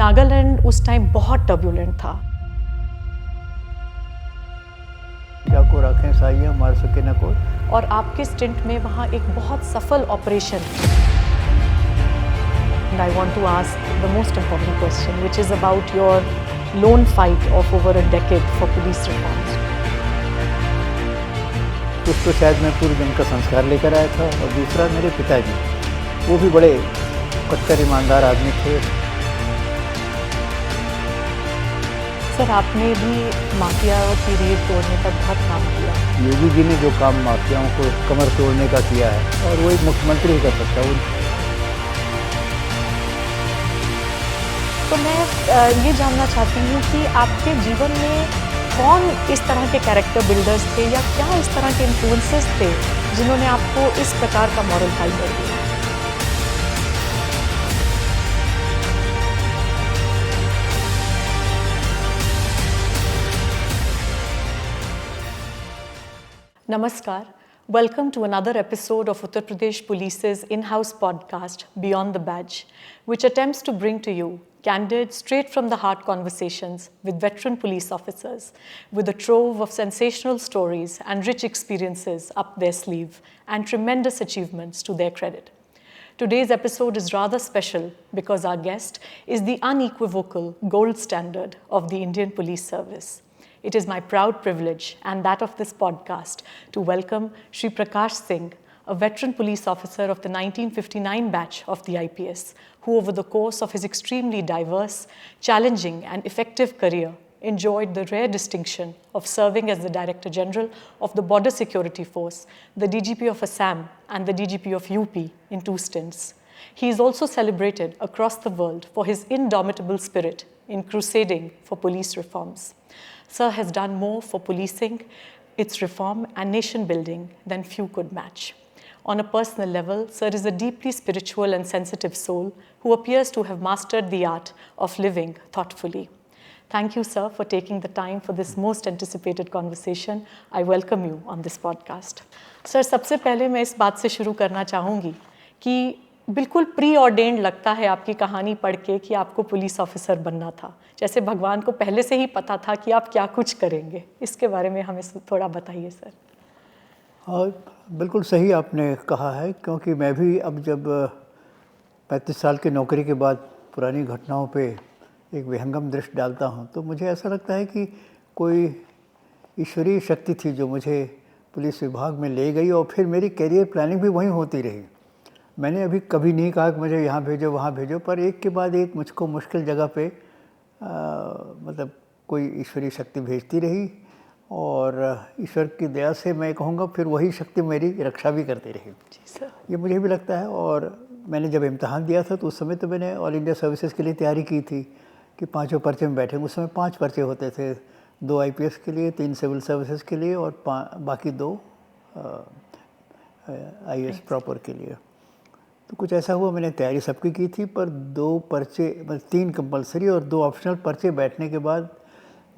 नागालैंड उस टाइम बहुत टर्ब्यूलेंट था। जाको रखें साइया मार सके न कोई। और आपके स्टिंट में वहाँ एक बहुत सफल operation. And I want to ask the most important question, which is about your lone fight of over a decade for police reforms. कुछ तो शायद मैं पूर्व जन्म का संस्कार लेकर आया था, और दूसरा मेरे पिताजी, वो भी बड़े कट्टर ईमानदार आदमी थे। सर, आपने भी माफियाओं की रीढ़ तोड़ने का बहुत काम किया। योगी जी ने जो काम माफियाओं को कमर तोड़ने का किया है, और वो एक मुख्यमंत्री ही कर सकता है। तो मैं ये जानना चाहती हूँ कि आपके जीवन में कौन इस तरह के कैरेक्टर बिल्डर्स थे, या क्या इस तरह के इन्फ्लुएंसेस थे जिन्होंने आपको इस प्रकार का मॉरल फाइबर दिया? Namaskar. Welcome to another episode of Uttar Pradesh Police's in-house podcast, Beyond the Badge, which attempts to bring to you candid, straight-from-the-heart conversations with veteran police officers with a trove of sensational stories and rich experiences up their sleeve and tremendous achievements to their credit. Today's episode is rather special because our guest is the unequivocal gold standard of the Indian Police Service. It is my proud privilege and that of this podcast to welcome Shri Prakash Singh, a veteran police officer of the 1959 batch of the IPS, who over the course of his extremely diverse, challenging and effective career enjoyed the rare distinction of serving as the Director General of the Border Security Force, the DGP of Assam and the DGP of UP in 2 stints. He is also celebrated across the world for his indomitable spirit in crusading for police reforms. Sir has done more for policing, its reform and nation building than few could match. On a personal level, Sir is a deeply spiritual and sensitive soul who appears to have mastered the art of living thoughtfully. Thank you, sir, for taking the time for this most anticipated conversation. I welcome you on this podcast. Sir, सबसे पहले मैं इस बात से शुरू करना चाहूँगी कि बिल्कुल प्री ऑर्डेन्ड लगता है आपकी कहानी पढ़ के कि आपको पुलिस ऑफिसर बनना था, जैसे भगवान को पहले से ही पता था कि आप क्या कुछ करेंगे। इसके बारे में हमें थोड़ा बताइए सर। हाँ, बिल्कुल सही आपने कहा है, क्योंकि मैं भी अब जब 35 साल की नौकरी के बाद पुरानी घटनाओं पे एक विहंगम दृष्टि डालता हूँ, तो मुझे ऐसा लगता है कि कोई ईश्वरीय शक्ति थी जो मुझे पुलिस विभाग में ले गई, और फिर मेरी कैरियर प्लानिंग भी वहीं होती रही। मैंने अभी कभी नहीं कहा कि मुझे यहाँ भेजो वहाँ भेजो, पर एक के बाद एक मुझको मुश्किल जगह पे मतलब कोई ईश्वरीय शक्ति भेजती रही, और ईश्वर की दया से मैं कहूँगा फिर वही शक्ति मेरी रक्षा भी करती रही। जी सर। ये मुझे भी लगता है। और मैंने जब इम्तहान दिया था तो उस समय तो मैंने ऑल इंडिया सर्विसेज के लिए तैयारी की थी कि 5 पर्चे में बैठे। उस समय 5 पर्चे होते थे, 2 IPS के लिए, 3 सिविल सर्विसेज के लिए, और बाकी 2 IAS प्रॉपर के लिए। तो कुछ ऐसा हुआ, मैंने तैयारी सबकी की थी, पर 2 पर्चे, मतलब 3 कंपलसरी और 2 ऑप्शनल पर्चे बैठने के बाद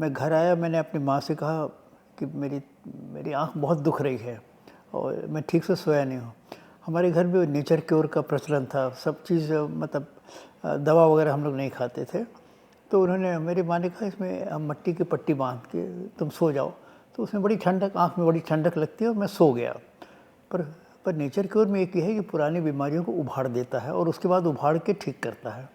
मैं घर आया। मैंने अपनी माँ से कहा कि मेरी आँख बहुत दुख रही है और मैं ठीक से सोया नहीं हूँ। हमारे घर में नेचर क्योर का प्रचलन था, सब चीज़ मतलब दवा वगैरह हम लोग नहीं खाते थे। तो उन्होंने, मेरी माँ ने कहा इसमें हम मट्टी की पट्टी बांध के तुम सो जाओ। तो उसमें बड़ी ठंडक, आँख में बड़ी ठंडक लगती है, और मैं सो गया। पर नेचर क्योर में एक ये है कि पुरानी बीमारियों को उभार देता है और उसके बाद उभार के ठीक करता है।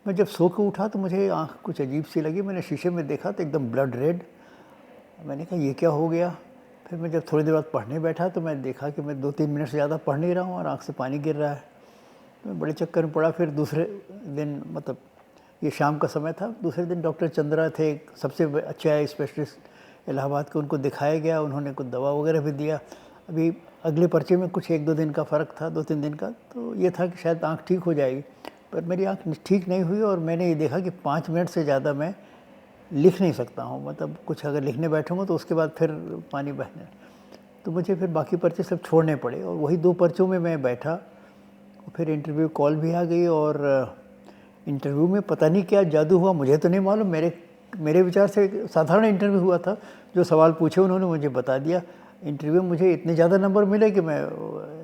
मैं जब सो के उठा तो मुझे आँख कुछ अजीब सी लगी। मैंने शीशे में देखा तो एकदम ब्लड रेड। मैंने कहा ये क्या हो गया। फिर मैं जब थोड़ी देर बाद पढ़ने बैठा तो मैं देखा कि मैं 2-3 मिनट से ज़्यादा पढ़ नहीं रहा हूँ और आँख से पानी गिर रहा है। मैं बड़े चक्कर में पड़ा। फिर दूसरे दिन, मतलब ये शाम का समय था, दूसरे दिन डॉक्टर चंद्रा थे, सबसे अच्छे आई स्पेशलिस्ट इलाहाबाद के, उनको दिखाया गया। उन्होंने कुछ दवा वगैरह भी दिया। अभी अगले पर्चे में कुछ 1-2 दिन का फ़र्क था, 2-3 दिन का। तो ये था कि शायद आँख ठीक हो जाएगी, पर मेरी आँख ठीक नहीं हुई। और मैंने ये देखा कि 5 मिनट से ज़्यादा मैं लिख नहीं सकता हूँ, मतलब कुछ अगर लिखने बैठूँगा तो उसके बाद फिर पानी बहने। तो मुझे फिर बाकी पर्चे सब छोड़ने पड़े, और वही 2 पर्चों में मैं बैठा। फिर इंटरव्यू कॉल भी आ गई, और इंटरव्यू में पता नहीं क्या जादू हुआ, मुझे तो नहीं मालूम। मेरे विचार से साधारण इंटरव्यू हुआ था, जो सवाल पूछे उन्होंने मुझे बता दिया। इंटरव्यू में मुझे इतने ज़्यादा नंबर मिले कि मैं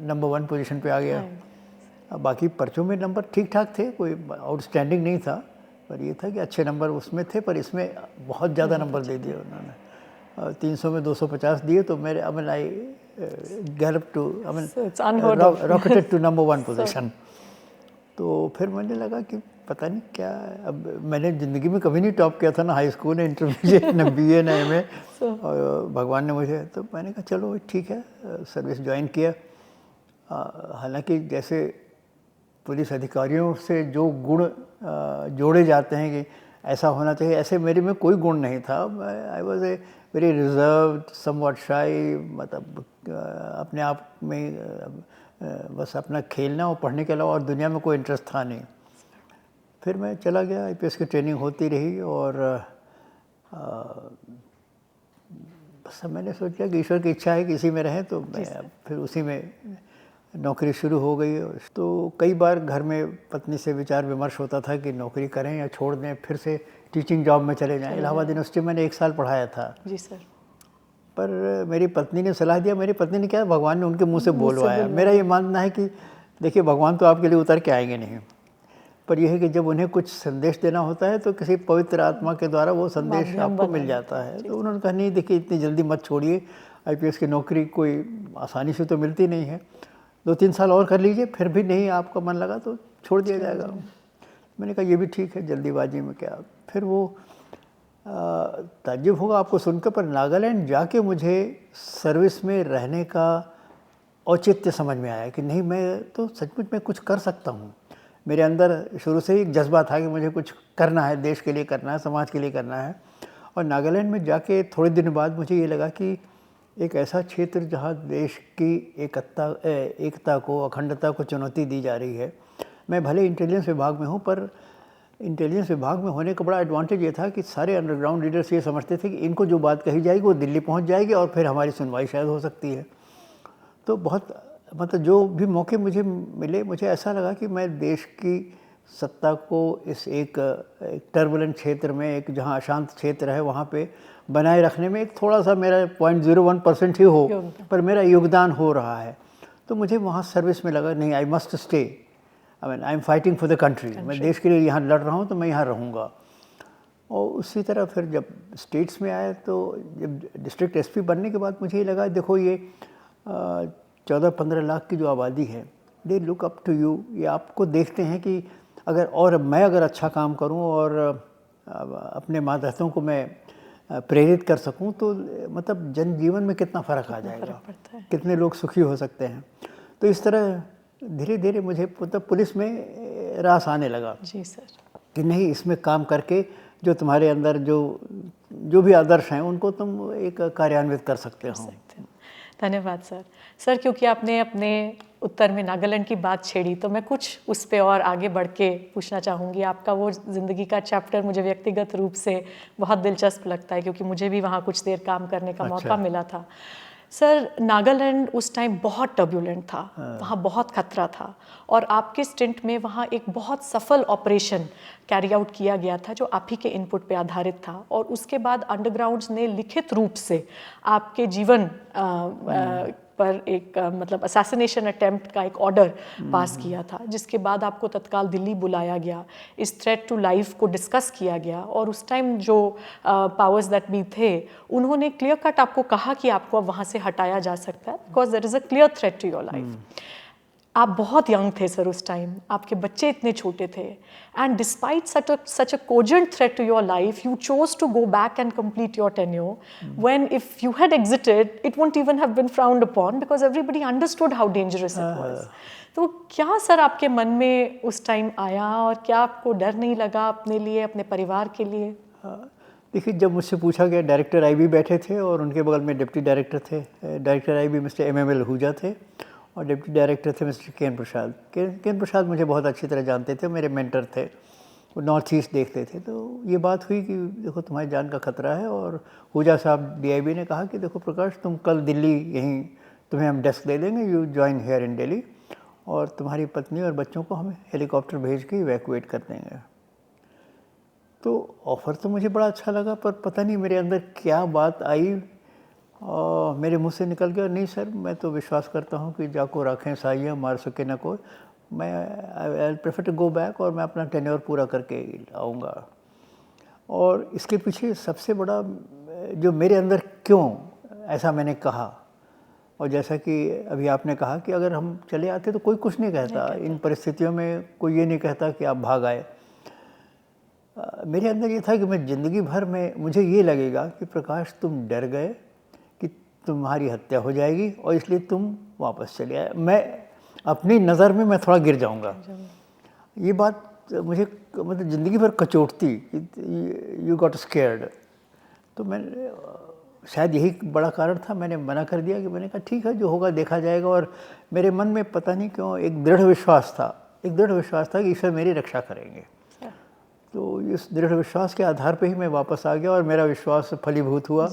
नंबर 1 पोजीशन पे आ गया। अब बाकी पर्चों में नंबर ठीक ठाक थे, कोई आउटस्टैंडिंग नहीं था, पर ये था कि अच्छे नंबर उसमें थे, पर इसमें बहुत ज़्यादा नंबर दे दिए उन्होंने। 300 में 250 दिए, तो मेरे I gallop to So it's unheard of. Rocketed to number 1 So- position. तो फिर मुझे लगा कि पता नहीं क्या है। अब मैंने ज़िंदगी में कभी नहीं टॉप किया था, ना हाई स्कूल, ना इंटरमीडिएट, ना बीए, ना एमए। और भगवान ने मुझे, तो मैंने कहा चलो ठीक है, सर्विस ज्वाइन किया। हालांकि जैसे पुलिस अधिकारियों से जो गुण जोड़े जाते हैं कि ऐसा होना चाहिए, ऐसे मेरे में कोई गुण नहीं था। I was a very reserved, somewhat शाई, मतलब अपने आप में बस अपना खेलना और पढ़ने के अलावा और दुनिया में कोई इंटरेस्ट था नहीं। फिर मैं चला गया, आईपीएस की ट्रेनिंग होती रही, और बस मैंने सोचा कि ईश्वर की इच्छा है कि इसी में रहें, तो मैं फिर उसी में नौकरी शुरू हो गई। तो कई बार घर में पत्नी से विचार विमर्श होता था कि नौकरी करें या छोड़ दें, फिर से टीचिंग जॉब में चले जाएं। इलाहाबाद यूनिवर्सिटी मैंने 1 साल पढ़ाया था। जी सर। पर मेरी पत्नी ने सलाह दिया, मेरी पत्नी ने क्या, भगवान ने उनके मुंह से बोलवाया। मेरा ये मानना है कि देखिए, भगवान तो आपके लिए उतर के आएंगे नहीं, पर यह है कि जब उन्हें कुछ संदेश देना होता है तो किसी पवित्र आत्मा के द्वारा वो संदेश आपको मिल जाता है। तो उन्होंने कहा नहीं, देखिए इतनी जल्दी मत छोड़िए, आईपीएस की नौकरी कोई आसानी से तो मिलती नहीं है, 2-3 साल और कर लीजिए, फिर भी नहीं आपका मन लगा तो छोड़ दिया जाएगा। मैंने कहा ये भी ठीक है, जल्दीबाजी में क्या। फिर वो ताज्जुब होगा आपको सुनकर, पर नागालैंड जाके मुझे सर्विस में रहने का औचित्य समझ में आया कि नहीं, मैं तो सचमुच में कुछ कर सकता हूँ। मेरे अंदर शुरू से ही एक जज्बा था कि मुझे कुछ करना है, देश के लिए करना है, समाज के लिए करना है। और नागालैंड में जाके थोड़े दिन बाद मुझे ये लगा कि एक ऐसा क्षेत्र जहाँ देश की एकता को, अखंडता को चुनौती दी जा रही है। मैं भले इंटेलिजेंस विभाग में हूँ, पर इंटेलिजेंस विभाग में होने का बड़ा एडवांटेज ये था कि सारे अंडरग्राउंड लीडर्स ये समझते थे कि इनको जो बात कही जाएगी वो दिल्ली पहुँच जाएगी और फिर हमारी सुनवाई शायद हो सकती है। तो बहुत मतलब जो भी मौके मुझे मिले, मुझे ऐसा लगा कि मैं देश की सत्ता को इस एक टर्बुलेंट क्षेत्र में, एक जहाँ अशांत क्षेत्र है, वहाँ पे बनाए रखने में एक थोड़ा सा मेरा 0.01% ही हो, पर मेरा योगदान हो रहा है। तो मुझे वहाँ सर्विस में लगा नहीं, I must stay, I am fighting for the country. मैं देश के लिए यहाँ लड़ रहा हूँ तो मैं यहाँ रहूँगा। और उसी तरह फिर जब स्टेट्स में आया, तो जब डिस्ट्रिक्ट एसपी बनने के बाद मुझे ये लगा, देखो ये 14-15 लाख की जो आबादी है, they look up to you. ये आपको देखते हैं कि मैं अगर अच्छा काम करूं और अपने मातहतों को मैं प्रेरित कर सकूं, तो मतलब जनजीवन में कितना फ़र्क आ जाएगा, कितने लोग सुखी हो सकते हैं। तो इस तरह धीरे धीरे मुझे मतलब पुलिस में रास आने लगा। जी सर। कि नहीं, इसमें काम करके जो तुम्हारे अंदर जो भी आदर्श हैं उनको तुम एक कार्यान्वित कर सकते हो। धन्यवाद सर। सर, क्योंकि आपने अपने उत्तर में नागालैंड की बात छेड़ी, तो मैं कुछ उस पे और आगे बढ़ के पूछना चाहूँगी। आपका वो ज़िंदगी का चैप्टर मुझे व्यक्तिगत रूप से बहुत दिलचस्प लगता है, क्योंकि मुझे भी वहाँ कुछ देर काम करने का मौका मिला था। सर, नागालैंड उस टाइम बहुत टर्बुलेंट था, वहाँ बहुत खतरा था, और आपके स्टिंट में वहाँ एक बहुत सफल ऑपरेशन कैरी आउट किया गया था जो आप ही के इनपुट पे आधारित था। और उसके बाद अंडरग्राउंड्स ने लिखित रूप से आपके जीवन पर एक मतलब असैसिनेशन अटेम्प्ट का एक ऑर्डर पास किया था, जिसके बाद आपको तत्काल दिल्ली बुलाया गया, इस थ्रेट टू लाइफ को डिस्कस किया गया। और उस टाइम जो पावर्स दैट बी थे, उन्होंने क्लियर कट आपको कहा कि आपको अब वहाँ से हटाया जा सकता है, because there is a clear threat to your life. आप बहुत यंग थे सर उस टाइम, आपके बच्चे इतने छोटे थे, and despite such a cogent threat to your life, you chose to go back and complete your tenure, when if you had exited, it wouldn't even have been frowned upon because everybody understood how dangerous it was. तो क्या sir आपके मन में उस time आया, और क्या आपको डर नहीं लगा अपने लिए, अपने परिवार के लिए? देखिए, जब मुझसे पूछा गया, डायरेक्टर आईबी बैठे थे और उनके बगल में डिप्टी डायरेक्टर थे। Director IB mister MML Ahuja थे और डिप्टी डायरेक्टर थे मिस्टर केन प्रसाद। केन प्रसाद मुझे बहुत अच्छी तरह जानते थे, मेरे मेंटर थे, वो नॉर्थ ईस्ट देखते थे। तो ये बात हुई कि देखो तुम्हारी जान का खतरा है, और आहूजा साहब डीआईबी ने कहा कि देखो प्रकाश, तुम कल दिल्ली यहीं तुम्हें हम डेस्क दे देंगे, you join here in Delhi, और तुम्हारी पत्नी और बच्चों को हम हेलीकॉप्टर भेज के इवैक्यूएट कर देंगे। तो ऑफ़र तो मुझे बड़ा अच्छा लगा, पर पता नहीं मेरे अंदर क्या बात आई और मेरे मुंह से निकल गया, नहीं सर, मैं तो विश्वास करता हूँ कि जाको राखें साइयाँ मार सके न कोई, मैं I prefer to go back और मैं अपना टेन्योर पूरा करके आऊँगा। और इसके पीछे सबसे बड़ा जो मेरे अंदर क्यों ऐसा मैंने कहा, और जैसा कि अभी आपने कहा कि अगर हम चले आते तो कोई कुछ नहीं कहता, इन परिस्थितियों में कोई ये नहीं कहता कि आप भाग आए। मेरे अंदर ये था कि मैं ज़िंदगी भर में मुझे ये लगेगा कि प्रकाश तुम डर गए कि तुम्हारी हत्या हो जाएगी और इसलिए तुम वापस चले आए, मैं अपनी नज़र में मैं थोड़ा गिर जाऊंगा। ये बात मुझे मतलब ज़िंदगी भर कचोटती, यू गॉट स्केयर्ड। तो मैं शायद यही बड़ा कारण था, मैंने मना कर दिया कि मैंने कहा ठीक है जो होगा देखा जाएगा। और मेरे मन में पता नहीं क्यों एक दृढ़ विश्वास था कि ईश्वर मेरी रक्षा करेंगे। तो इस दृढ़ विश्वास के आधार पे ही मैं वापस आ गया और मेरा विश्वास फलीभूत हुआ।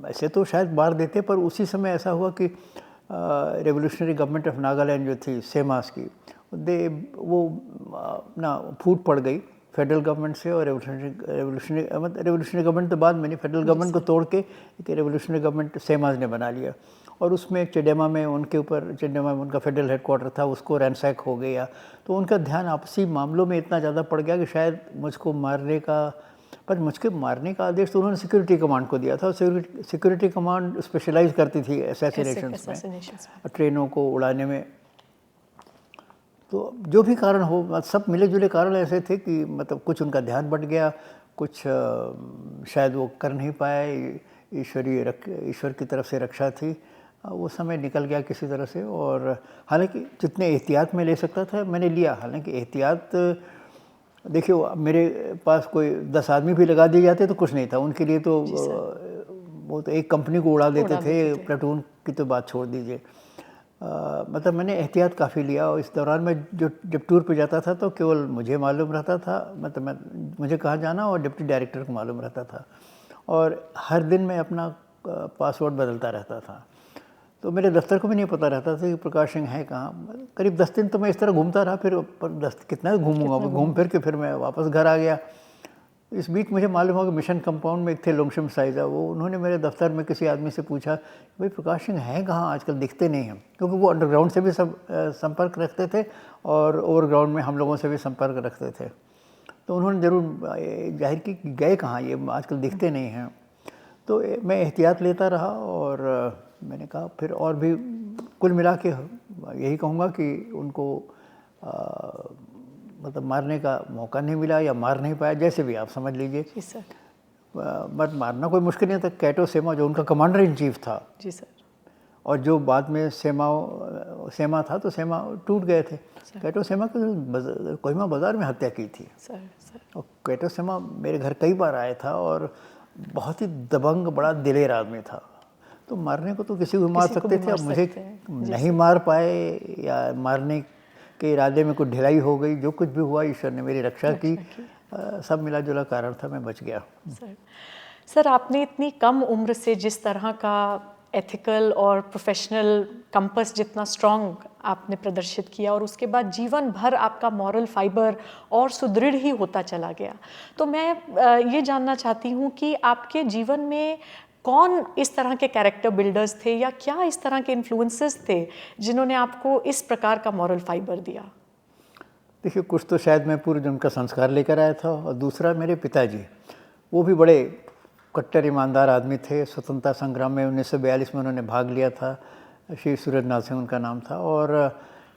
ऐसे तो शायद मार देते, पर उसी समय ऐसा हुआ कि रेवोल्यूशनरी गवर्नमेंट ऑफ नागालैंड जो थी सेमास की, वो ना फूट पड़ गई फेडरल गवर्नमेंट से। और रेवोल्यूशनरी गवर्नमेंट तो बाद में नहीं, फेडरल गवर्नमेंट को तोड़ के एक रेवोल्यूशनरी गवर्नमेंट सेमास ने बना लिया। और उसमें चिडेमा में उनके ऊपर, चिडेमा में उनका फेडरल हेडक्वार्टर था, उसको रैंसैक हो गया। तो उनका ध्यान आपसी मामलों में इतना ज़्यादा पड़ गया कि शायद मुझको मारने का आदेश तो उन्होंने सिक्योरिटी कमांड को दिया था। सिक्योरिटी कमांड स्पेशलाइज करती थी असैसिनेशंस में, ट्रेनों को उड़ाने में। तो जो भी कारण हो, सब मिले जुले कारण ऐसे थे कि मतलब कुछ उनका ध्यान बट गया, कुछ शायद वो कर नहीं पाए, ईश्वर की तरफ से रक्षा थी, वो समय निकल गया किसी तरह से। और हालांकि जितने एहतियात मैं ले सकता था मैंने लिया। हालांकि एहतियात देखिए, मेरे पास कोई 10 आदमी भी लगा दिए जाते तो कुछ नहीं था उनके लिए। तो वो तो एक कंपनी को उड़ा देते थे, प्लाटून की तो बात छोड़ दीजिए। मतलब मैंने एहतियात काफ़ी लिया। और इस दौरान मैं जब टूर पे जाता था तो केवल मुझे मालूम रहता था, मतलब मुझे कहाँ जाना, और डिप्टी डायरेक्टर को मालूम रहता था। और हर दिन मैं अपना पासवर्ड बदलता रहता था। तो मेरे दफ्तर को भी नहीं पता रहता था कि प्रकाश सिंह है कहाँ। करीब 10 दिन तो मैं इस तरह घूमता रहा। फिर पर कितना घूमूंगा, घूम फिर के फिर मैं वापस घर आ गया। इस बीच मुझे मालूम हुआ कि मिशन कंपाउंड में एक थे लोमशम साइजा, वो उन्होंने मेरे दफ्तर में किसी आदमी से पूछा भाई प्रकाश सिंह हैं कहाँ, आजकल दिखते नहीं हैं। क्योंकि वो अंडरग्राउंड से भी सब संपर्क रखते थे और ओवरग्राउंड में हम लोगों से भी संपर्क रखते थे। तो उन्होंने ज़रूर जाहिर की गए कहाँ, ये आजकल दिखते नहीं हैं। तो मैं एहतियात लेता रहा। और मैंने कहा फिर और भी कुल मिला के यही कहूँगा कि उनको मतलब मारने का मौका नहीं मिला या मार नहीं पाया, जैसे भी आप समझ लीजिए। जी सर। बट मारना कोई मुश्किल नहीं था। कैटो सेमा जो उनका कमांडर इन चीफ था, जी सर, और जो बाद में सेमा था, तो सेमा टूट गए थे। कैटो सेमा की कोहिमा बाज़ार में हत्या की थी सर। और कैटो सेमा मेरे घर कई बार आया था और बहुत ही दबंग, बड़ा दिलेर आदमी था। तो मारने को तो किसी को मार सकते थे। अब मुझे नहीं मार पाए या मारने के इरादे में कुछ ढिलाई हो गई, जो कुछ भी हुआ ईश्वर ने मेरी रक्षा की। सब मिला जुला कारण था, मैं बच गया। सर, आपने इतनी कम उम्र से जिस तरह का एथिकल और प्रोफेशनल कंपस जितना स्ट्रॉन्ग आपने प्रदर्शित किया, और उसके बाद जीवन भर आपका मॉरल फाइबर और सुदृढ़ ही होता चला गया, तो मैं ये जानना चाहती हूँ कि आपके जीवन में कौन इस तरह के कैरेक्टर बिल्डर्स थे या क्या इस तरह के इन्फ्लुएंसेस थे जिन्होंने आपको इस प्रकार का मॉरल फाइबर दिया? देखिए, कुछ तो शायद मैं पूर्व जन्म का संस्कार लेकर आया था, और दूसरा मेरे पिताजी, वो भी बड़े कट्टर ईमानदार आदमी थे। स्वतंत्रता संग्राम में 1942 में उन्होंने भाग लिया था। श्री सूरजनाथ सिंह उनका नाम था। और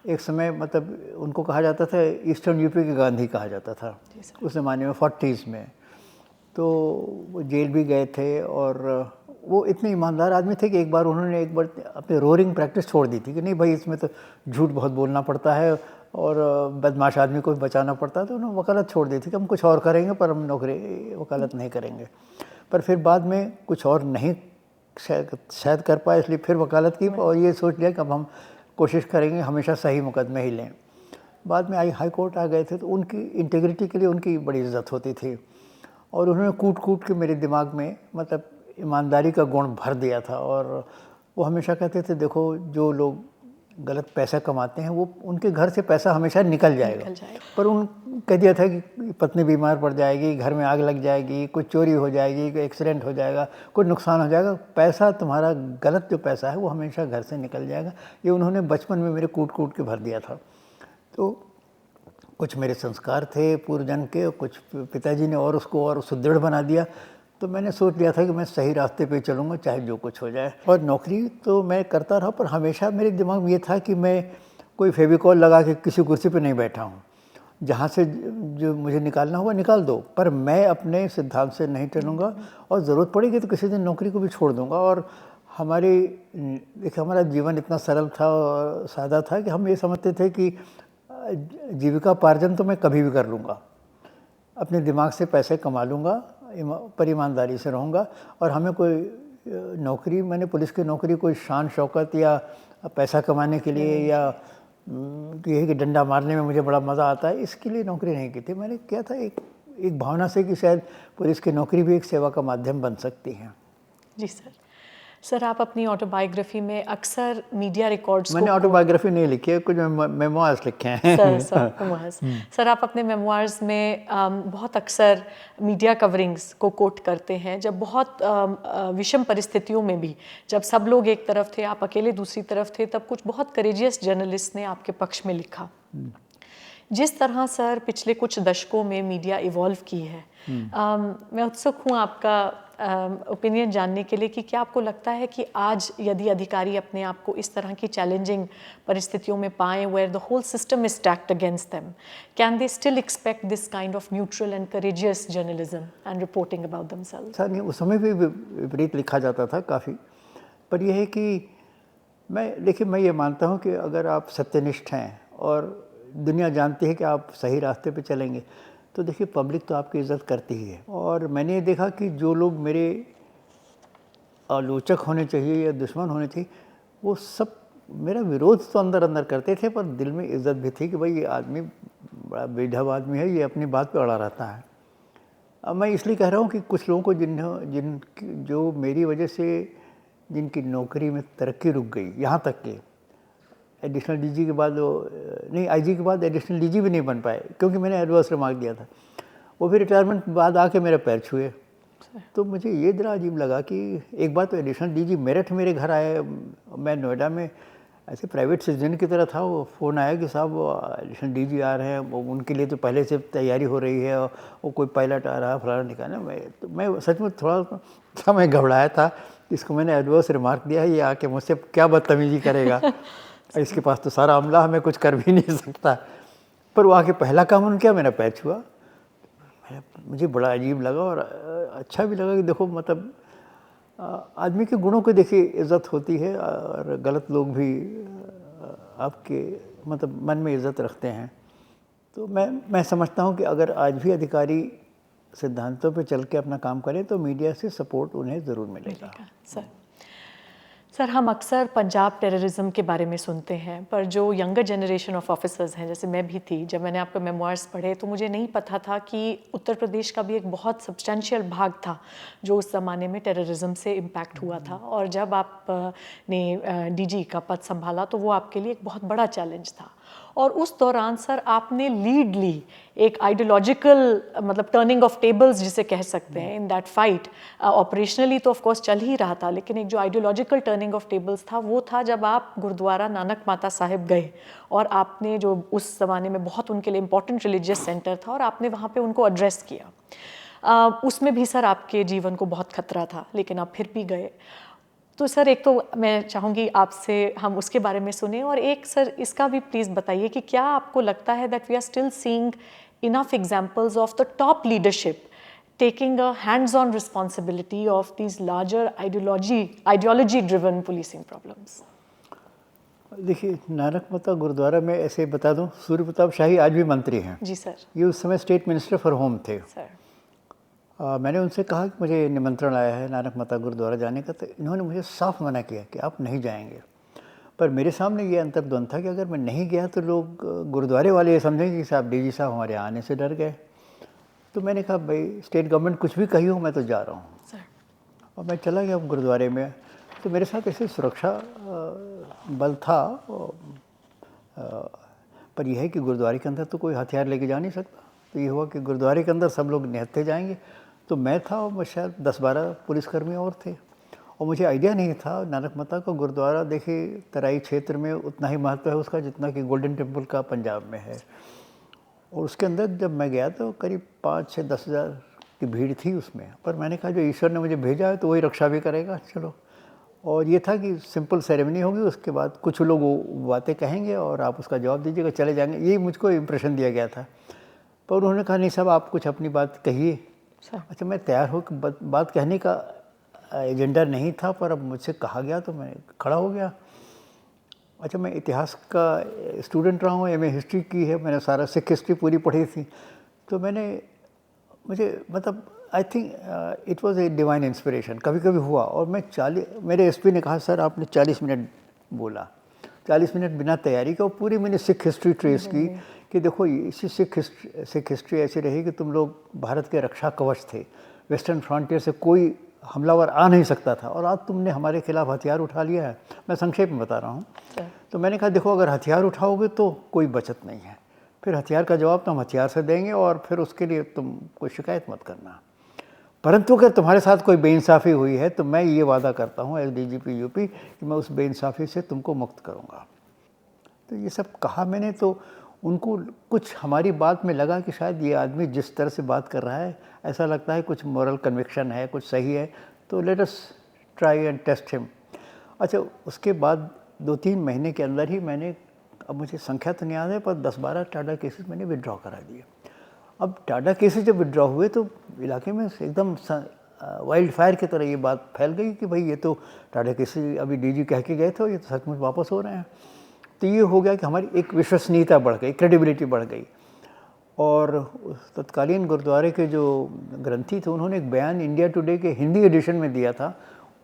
एक समय मतलब उनको कहा जाता था ईस्टर्न यूपी के गांधी कहा जाता था उस ज़माने में, 40s में। तो वो जेल भी गए थे। और वो इतने ईमानदार आदमी थे कि एक बार अपने रोरिंग प्रैक्टिस छोड़ दी थी कि नहीं भाई, इसमें तो झूठ बहुत बोलना पड़ता है और बदमाश आदमी को भी बचाना पड़ता है। तो उन्होंने वकालत छोड़ दी थी कि हम कुछ और करेंगे, पर हम वकालत नहीं करेंगे। पर फिर बाद में कुछ और नहीं शायद कर पाए, इसलिए फिर वकालत की और ये सोच लिया कि अब हम कोशिश करेंगे हमेशा सही मुकदमे ही लें। बाद में हाई कोर्ट आ गए थे, तो उनकी इंटीग्रिटी के लिए उनकी बड़ी इज्जत होती थी। और उन्होंने कूट कूट के मेरे दिमाग में मतलब ईमानदारी का गुण भर दिया था। और वो हमेशा कहते थे, देखो जो लोग गलत पैसा कमाते हैं, वो उनके घर से पैसा हमेशा निकल जाएगा। जाएगा। पर उन कह दिया था कि पत्नी बीमार पड़ जाएगी, घर में आग लग जाएगी, कुछ चोरी हो जाएगी, कोई एक्सीडेंट हो जाएगा, कुछ नुकसान हो जाएगा, पैसा तुम्हारा गलत जो पैसा है वो हमेशा घर से निकल जाएगा। ये उन्होंने बचपन में मेरे कूट कूट के भर दिया था। तो कुछ मेरे संस्कार थे पूर्व जन्म के, कुछ पिताजी ने और उसको और सुदृढ़ बना दिया। तो मैंने सोच लिया था कि मैं सही रास्ते पे चलूँगा चाहे जो कुछ हो जाए। और नौकरी तो मैं करता रहा, पर हमेशा मेरे दिमाग में ये था कि मैं कोई फेविकॉल लगा के किसी कुर्सी पे नहीं बैठा हूँ। जहाँ से जो मुझे निकालना होगा निकाल दो, पर मैं अपने सिद्धांत से नहीं टलूँगा और ज़रूरत पड़ेगी तो किसी दिन नौकरी को भी छोड़ दूँगा। और देखिए हमारा जीवन इतना सरल था और सादा था कि हम ये समझते थे कि जीविकापार्जन तो मैं कभी भी कर लूँगा, अपने दिमाग से पैसे कमा लूँगा, पर ईमानदारी से रहूँगा। और हमें कोई नौकरी, मैंने पुलिस की नौकरी कोई शान शौकत या पैसा कमाने के लिए या यही कि डंडा मारने में मुझे बड़ा मज़ा आता है, इसके लिए नौकरी नहीं की थी। मैंने किया था एक भावना से कि शायद पुलिस की नौकरी भी एक सेवा का माध्यम बन सकती है। जी सर। सर, आप अपनी ऑटोबायोग्राफी में अक्सर मीडिया रिकॉर्ड्स मैंने ऑटोबायोग्राफी नहीं लिखी है, कुछ मेमोइर्स लिखे हैं। Sir memoirs. सर, आप अपने मेमोइर्स में बहुत अक्सर मीडिया कवरिंग्स को कोट करते हैं, जब बहुत विषम परिस्थितियों में भी, जब सब लोग एक तरफ थे, आप अकेले दूसरी तरफ थे, तब कुछ बहुत करेजियस जर्नलिस्ट ने आपके पक्ष में लिखा। जिस तरह सर पिछले कुछ दशकों में मीडिया इवॉल्व की है, मैं उत्सुक हूँ आपका ओपिनियन जानने के लिए कि क्या आपको लगता है कि आज यदि अधिकारी अपने आप को इस तरह की चैलेंजिंग परिस्थितियों में पाएं, where the whole system is stacked against them, can they still expect this kind of neutral and courageous journalism and reporting about themselves? Sir नहीं, उस समय भी विपरीत लिखा जाता था काफ़ी, पर यह है कि मैं ये मानता हूँ कि अगर आप सत्यनिष्ठ हैं और दुनिया जानती है कि आप सही रास्ते पे चलेंगे, तो देखिए पब्लिक तो आपकी इज़्ज़त करती ही है। और मैंने ये देखा कि जो लोग मेरे आलोचक होने चाहिए या दुश्मन होने चाहिए, वो सब मेरा विरोध तो अंदर अंदर करते थे, पर दिल में इज़्ज़त भी थी कि भाई ये आदमी बड़ा बेढब आदमी है, ये अपनी बात पे अड़ा रहता है। अब मैं इसलिए कह रहा हूँ कि कुछ लोगों को जो मेरी वजह से जिनकी नौकरी में तरक्की रुक गई, यहाँ तक कि एडिशनल डीजी के बाद आईजी के बाद एडिशनल डीजी भी नहीं बन पाए क्योंकि मैंने एडवर्स रिमार्क दिया था, वो भी रिटायरमेंट बाद आके मेरे पैर छुए। तो मुझे ये जरा अजीब लगा कि एक बार तो एडिशनल डीजी मेरठ मेरे घर आए, मैं नोएडा में ऐसे प्राइवेट सिटीजन की तरह था, वो फ़ोन आया कि साहब एडिशनल डीजी आ रहे हैं, वो उनके लिए तो पहले से तैयारी हो रही है, वो कोई पायलट आ रहा है फलाना निकालना। मैं सच में थोड़ा सा मैं घबराया था, इसको मैंने एडवर्स रिमार्क दिया है, ये आके मुझसे क्या बदतमीजी करेगा, इसके पास तो सारा अमला, हमें कुछ कर भी नहीं सकता। पर वो आके पहला काम उन्होंने किया, मेरा पैर छुआ। मुझे बड़ा अजीब लगा और अच्छा भी लगा कि देखो मतलब आदमी के गुणों को देखिए इज़्ज़त होती है और गलत लोग भी आपके मतलब मन में इज़्ज़त रखते हैं। तो मैं समझता हूँ कि अगर आज भी अधिकारी सिद्धांतों पे चल के अपना काम करें तो मीडिया से सपोर्ट उन्हें ज़रूर मिलेगा। सर, हम अक्सर पंजाब टेररिज्म के बारे में सुनते हैं, पर जो यंगर जनरेशन ऑफ ऑफिसर्स हैं, जैसे मैं भी थी, जब मैंने आपके मेमोइर्स पढ़े तो मुझे नहीं पता था कि उत्तर प्रदेश का भी एक बहुत सब्सटेंशियल भाग था जो उस ज़माने में टेररिज्म से इम्पैक्ट हुआ था। और जब आपने डीजी का पद संभाला तो वो आपके लिए एक बहुत बड़ा चैलेंज था। और उस दौरान सर आपने लीड ली एक आइडियोलॉजिकल मतलब टर्निंग ऑफ टेबल्स जिसे कह सकते हैं इन दैट फाइट। ऑपरेशनली तो ऑफ कोर्स चल ही रहा था, लेकिन एक जो आइडियोलॉजिकल टर्निंग ऑफ टेबल्स था वो था जब आप गुरुद्वारा नानक माता साहिब गए और आपने जो उस ज़माने में बहुत उनके लिए इम्पोर्टेंट रिलीजियस सेंटर था और आपने वहाँ पे उनको एड्रेस किया। उसमें भी सर आपके जीवन को बहुत खतरा था, लेकिन आप फिर भी गए। तो सर एक तो मैं चाहूँगी आपसे हम उसके बारे में सुने, और एक सर इसका भी प्लीज़ बताइए कि क्या आपको लगता है that we are still seeing enough examples of the top leadership taking a hands-on responsibility of these larger ideology-driven policing problems? देखिए नानक माता गुरुद्वारा में ऐसे बता दूं, सूर्य प्रताप शाही आज भी मंत्री हैं। जी सर। ये उस समय स्टेट मिनिस्टर फॉर होम थे सर। मैंने उनसे कहा कि मुझे निमंत्रण आया है नानक माता गुरुद्वारा जाने का, तो इन्होंने मुझे साफ मना किया कि आप नहीं जाएंगे। पर मेरे सामने ये अंतर्द्वंद था कि अगर मैं नहीं गया तो लोग गुरुद्वारे वाले ये समझेंगे कि साहब डीजी साहब हमारे आने से डर गए। तो मैंने कहा भाई स्टेट गवर्नमेंट कुछ भी कही हो, मैं तो जा रहा हूँ। और मैं चला गया गुरुद्वारे में। तो मेरे साथ ऐसे सुरक्षा बल था, पर यह है कि गुरुद्वारे के अंदर तो कोई हथियार लेके जा नहीं सकता। तो ये हुआ कि गुरुद्वारे के अंदर सब लोग निहत्थे जाएंगे, तो मैं था और शायद 10-12 पुलिसकर्मी और थे। और मुझे आइडिया नहीं था नानक माता का गुरुद्वारा, देखिए तराई क्षेत्र में उतना ही महत्व है उसका जितना कि गोल्डन टेम्पल का पंजाब में है। और उसके अंदर जब मैं गया तो करीब 5-6-10 हज़ार की भीड़ थी उसमें, पर मैंने कहा जो ईश्वर ने मुझे भेजा है तो वही रक्षा भी करेगा, चलो। और ये था कि सिंपल सेरेमनी होगी, उसके बाद कुछ लोग वो बातें कहेंगे और आप उसका जवाब दीजिएगा, चले जाएंगे, यही मुझको इम्प्रेशन दिया गया था। पर उन्होंने कहा नहीं साहब आप कुछ अपनी बात कहिए। अच्छा, मैं तैयार हो कि बात कहने का एजेंडा नहीं था, पर अब मुझसे कहा गया तो मैं खड़ा हो गया। अच्छा, मैं इतिहास का स्टूडेंट रहा हूँ, एमए हिस्ट्री की है, मैंने सारा सिख हिस्ट्री पूरी पढ़ी थी। तो मुझे मतलब I think it was a divine inspiration, कभी कभी हुआ। और मेरे एसपी ने कहा सर आपने 40 मिनट बोला, 40 मिनट बिना तैयारी के, और पूरी मैंने सिख हिस्ट्री ट्रेस की कि देखो इसी सिख हिस्ट्री ऐसी रही कि तुम लोग भारत के रक्षा कवच थे, वेस्टर्न फ्रंटियर से कोई हमलावर आ नहीं सकता था, और आज तुमने हमारे खिलाफ हथियार उठा लिया है। मैं संक्षेप में बता रहा हूँ। तो मैंने कहा देखो अगर हथियार उठाओगे तो कोई बचत नहीं है, फिर हथियार का जवाब तो हम हथियार से देंगे, और फिर उसके लिए तुम कोई शिकायत मत करना। परंतु अगर तुम्हारे साथ कोई बेइंसाफ़ी हुई है तो मैं ये वादा करता हूँ एज डीजीपी यूपी कि मैं उस बेइंसाफ़ी से तुमको मुक्त करूँगा। तो ये सब कहा मैंने, तो उनको कुछ हमारी बात में लगा कि शायद ये आदमी जिस तरह से बात कर रहा है ऐसा लगता है कुछ मॉरल कन्विक्शन है, कुछ सही है, तो let us try and test him. अच्छा, उसके बाद 2-3 महीने के अंदर ही मैंने, अब मुझे संख्या तो नहीं याद है, पर 10-12 टाडा केसेस मैंने विड्रॉ करा दिए। अब टाडा केसेस जब विड्रॉ हुए तो इलाके में एकदम वाइल्ड फायर की तरह ये बात फैल गई कि भाई ये तो टाडा केसेस अभी डीजी कह के गए थे, ये तो सचमुच वापस हो रहे हैं। तो ये हो गया कि हमारी एक विश्वसनीयता बढ़ गई, क्रेडिबिलिटी बढ़ गई। और तत्कालीन गुरुद्वारे के जो ग्रंथी थे उन्होंने एक बयान इंडिया टुडे के हिंदी एडिशन में दिया था।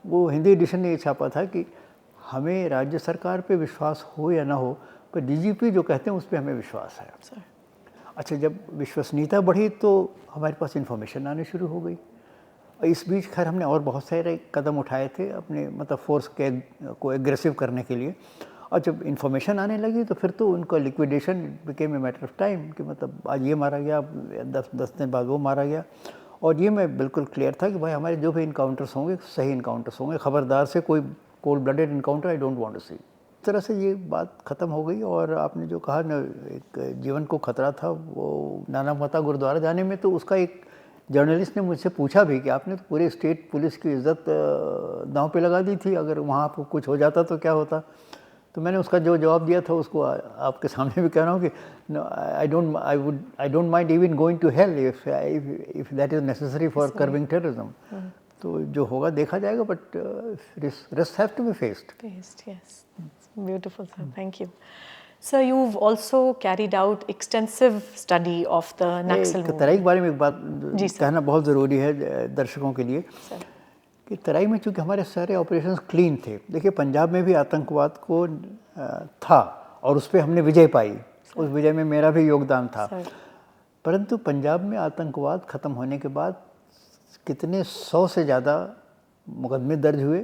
वो हिंदी एडिशन ने ये छापा था कि हमें राज्य सरकार पे विश्वास हो या ना हो, पर डीजीपी जो कहते हैं उस पर हमें विश्वास है। अच्छा, जब विश्वसनीयता बढ़ी तो हमारे पास इन्फॉर्मेशन आने शुरू हो गई। इस बीच खैर हमने और बहुत सारे कदम उठाए थे अपने मतलब फोर्स को एग्रेसिव करने के लिए, और जब इन्फॉर्मेशन आने लगी तो फिर तो उनका liquidation became a matter of time कि मतलब आज ये मारा गया, 10 दिन बाद वो मारा गया। और ये मैं बिल्कुल क्लियर था कि भाई हमारे जो भी इनकाउंटर्स होंगे सही इनकाउंटर्स होंगे, खबरदार से कोई cold blooded encounter I don't want to see. इस तरह से ये बात ख़त्म हो गई। और आपने जो कहा ना एक जीवन को खतरा था वो नानक माता गुरुद्वारा जाने में, तो उसका एक जर्नलिस्ट ने मुझसे पूछा भी कि आपने तो पूरे स्टेट पुलिस की इज्जत दांव पे लगा दी थी, अगर वहाँ आपको कुछ हो जाता तो क्या होता। तो मैंने उसका जो जवाब दिया था उसको आपके सामने भी कह रहा हूँ कि I don't mind even going to hell if that is necessary for curbing terrorism. तो जो होगा देखा जाएगा, but risk have to be faced. Yes, beautiful, sir. Thank you. Sir, you've also carried out extensive study of the Naxal movement. तराई के बारे में एक बात जी सर। कहना बहुत ज़रूरी है दर्शकों के लिए सर। कि तराई में चूँकि हमारे सारे ऑपरेशंस क्लीन थे। देखिए पंजाब में भी आतंकवाद को था और उस पर हमने विजय पाई, उस विजय में मेरा भी योगदान था। परंतु पंजाब में आतंकवाद ख़त्म होने के बाद कितने 100 से ज़्यादा मुकदमे दर्ज हुए,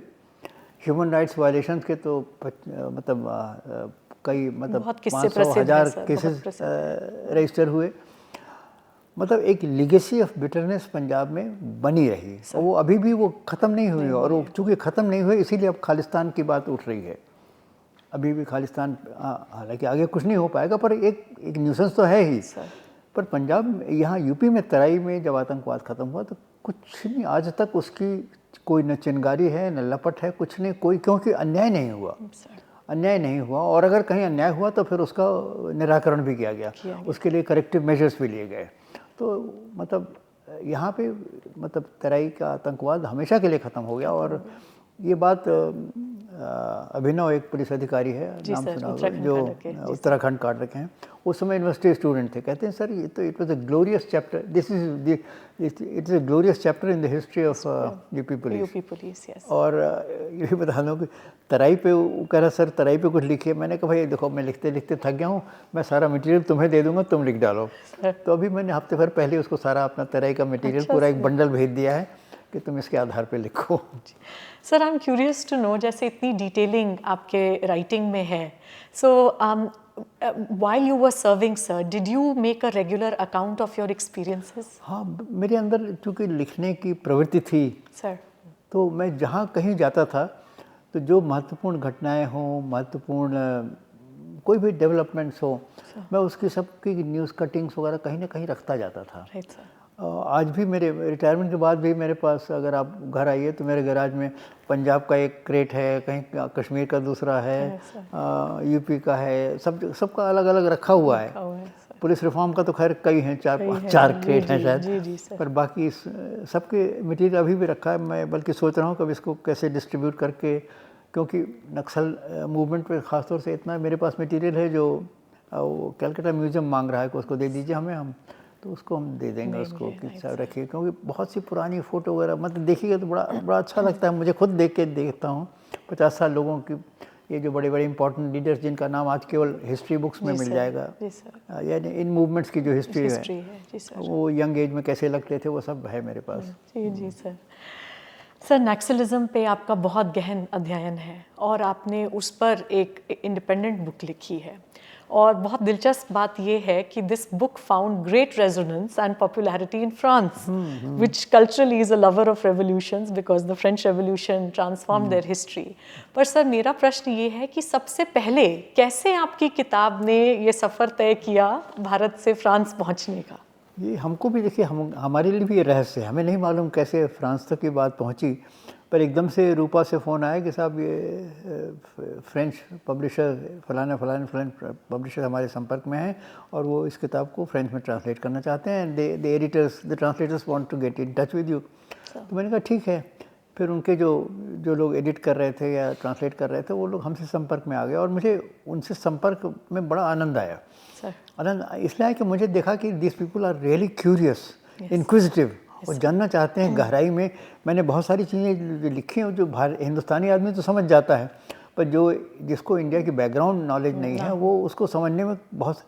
ह्यूमन राइट्स वायलेशंस के तो मतलब कई मतलब 500,000 केसेस रजिस्टर हुए। मतलब एक लीगेसी ऑफ बिटरनेस पंजाब में बनी रही और वो अभी भी वो ख़त्म नहीं हुई। और वो चूँकि ख़त्म नहीं हुई इसीलिए अब खालिस्तान की बात उठ रही है। अभी भी खालिस्तान, हालांकि आगे कुछ नहीं हो पाएगा, पर एक न्यूसेंस तो है ही। पर पंजाब यहाँ यूपी में तराई में जब आतंकवाद ख़त्म हुआ तो कुछ नहीं, आज तक उसकी कोई न चिनगारी है न लपट है, कुछ नहीं, कोई, क्योंकि अन्याय नहीं हुआ, अन्याय नहीं हुआ। और अगर कहीं अन्याय हुआ तो फिर उसका निराकरण भी किया गया, उसके लिए करेक्टिव मेजर्स भी लिए गए। तो मतलब यहाँ पे मतलब तराई का आतंकवाद हमेशा के लिए ख़त्म हो गया। और ये बात अभिनव एक पुलिस अधिकारी है, नाम सुना होगा, जो उत्तराखंड काट रखे हैं, उस समय यूनिवर्सिटी स्टूडेंट थे, कहते हैं सर ये तो it was a glorious chapter, it is a glorious chapter in the history of UP police. और ये भी बता दूँ कि तराई पे वो कह रहा सर तराई पे कुछ लिखिए। मैंने कहा भाई देखो मैं लिखते लिखते थक गया हूँ, मैं सारा मटेरियल तुम्हें दे दूँगा, तुम लिख डालो। तो अभी मैंने हफ्ते भर पहले उसको सारा अपना तराई का मटेरियल पूरा एक बंडल भेज दिया है कि तुम इसके आधार पे लिखो। Sir, I am curious to know, जैसे इतनी डिटेलिंग आपके राइटिंग में है, सो while you were serving, sir, did you make a regular account of your experiences? हाँ, मेरे अंदर चूँकि लिखने की प्रवृत्ति थी, Sir, तो मैं जहाँ कहीं जाता था, तो जो महत्वपूर्ण घटनाएं हों, महत्वपूर्ण कोई भी डेवलपमेंट्स हो, मैं उसकी सबकी न्यूज़ कटिंग्स वगैरह कहीं ना कहीं रखता जाता था। right, sir. आज भी मेरे रिटायरमेंट के बाद भी मेरे पास, अगर आप घर आइए तो मेरे गैराज में पंजाब का एक क्रेट है, कहीं कश्मीर का दूसरा है, Yes, यूपी का है, सबका अलग अलग रखा हुआ है। Oh, yes, sir. Police reform का तो खैर कई हैं, कई हैं, चार जी, क्रेट हैं जी, शायद, जी, जी, सर। पर बाकी सबके मटेरियल अभी भी रखा है। मैं बल्कि सोच रहा हूँ कब इसको कैसे डिस्ट्रीब्यूट करके, क्योंकि नक्सल मूवमेंट पे ख़ासतौर से इतना मेरे पास मटेरियल है जो वो कलकत्ता म्यूज़ियम मांग रहा है कि उसको दे दीजिए हमें, हम तो उसको हम दे देंगे उसको कि साहब रखिए, क्योंकि बहुत सी पुरानी फ़ोटो वगैरह मतलब देखिएगा तो बड़ा अच्छा लगता है। मुझे खुद देख के देखता हूँ 50 साल लोगों की, ये जो बड़े बड़े इंपॉर्टेंट लीडर्स जिनका नाम आज केवल हिस्ट्री बुक्स में जी, मिल सर, जाएगा, जी, सर। यानी इन मूवमेंट्स की जो हिस्ट्री है, हिस्ट्री है, जी, सर। वो यंग एज में कैसे लगते थे वो सब है मेरे पास। जी, जी, सर। सर, नक्सलिज्म पे आपका बहुत गहन अध्ययन है और आपने उस पर एक इंडिपेंडेंट बुक लिखी है, और बहुत दिलचस्प बात यह है कि this book found great resonance and popularity in France, which culturally is a lover of revolutions because the French revolution transform there history. पर सर, मेरा प्रश्न ये है कि सबसे पहले कैसे आपकी किताब ने ये सफ़र तय किया भारत से फ्रांस पहुंचने का? ये हमको भी देखिए, हमारे लिए भी ये रहस्य है, हमें नहीं मालूम कैसे फ्रांस तक की बात पहुंची, पर एकदम से रूपा से फ़ोन आया कि साहब ये फ्रेंच पब्लिशर फलाना पब्लिशर हमारे संपर्क में हैं और वो इस किताब को फ्रेंच में ट्रांसलेट करना चाहते हैं, the translators want to get in touch with you. तो मैंने कहा ठीक है। फिर उनके जो लोग एडिट कर रहे थे या ट्रांसलेट कर रहे थे, वो लोग हमसे संपर्क में आ गए और मुझे उनसे संपर्क में बड़ा आनंद आया। आनंद इसलिए आया कि मुझे देखा कि this people are really curious, inquisitive, और जानना चाहते हैं गहराई में। मैंने बहुत सारी चीज़ें जो लिखी हैं जो हिंदुस्तानी आदमी तो समझ जाता है, पर जिसको इंडिया की बैकग्राउंड नॉलेज नहीं है वो उसको समझने में बहुत,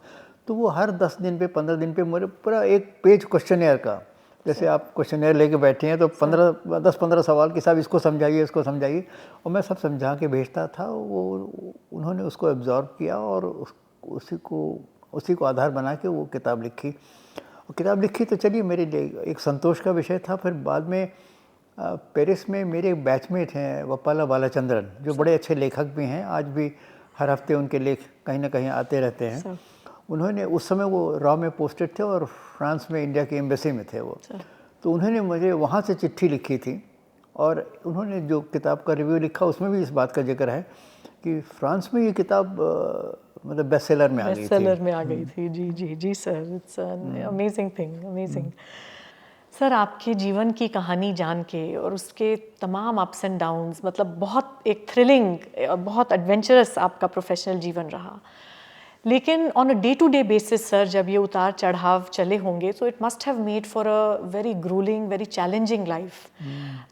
तो वो हर 10 दिन पे 15 दिन पे मेरे पूरा एक पेज क्वेश्चनेयर का, जैसे आप क्वेश्चनेयर लेके बैठे हैं तो 10-15 सवाल कि साहब इसको समझाइए, इसको समझाइए, और मैं सब समझा के भेजता था। वो उन्होंने उसको एब्जॉर्ब किया और उसी को आधार बना के वो किताब लिखी। और किताब लिखी तो चलिए मेरे लिए एक संतोष का विषय था। फिर बाद में पेरिस में मेरे एक बैचमेट हैं वप्पाला बालाचंद्रन, जो बड़े अच्छे लेखक भी हैं, आज भी हर हफ्ते उनके लेख कहीं ना कहीं आते रहते हैं। उन्होंने उस समय वो रॉ में पोस्टेड थे और फ्रांस में इंडिया की एम्बेसी में थे वो, तो उन्होंने मुझे वहाँ से चिट्ठी लिखी थी और उन्होंने जो किताब का रिव्यू लिखा उसमें भी इस बात का जिक्र है कि फ्रांस में ये किताब मतलब बेस्ट सेलर में आ गई थी। बेस्ट सेलर में आ गई थी, जी जी जी sir, it's an amazing thing, amazing. Sir, आपके जीवन की कहानी जान के और उसके तमाम अप्स एंड डाउन्स, मतलब बहुत एक थ्रिलिंग, बहुत एडवेंचरस आपका प्रोफेशनल जीवन रहा, लेकिन on a day to day basis sir जब ये उतार चढ़ाव चले होंगे तो it must have made for a very gruelling, very challenging life.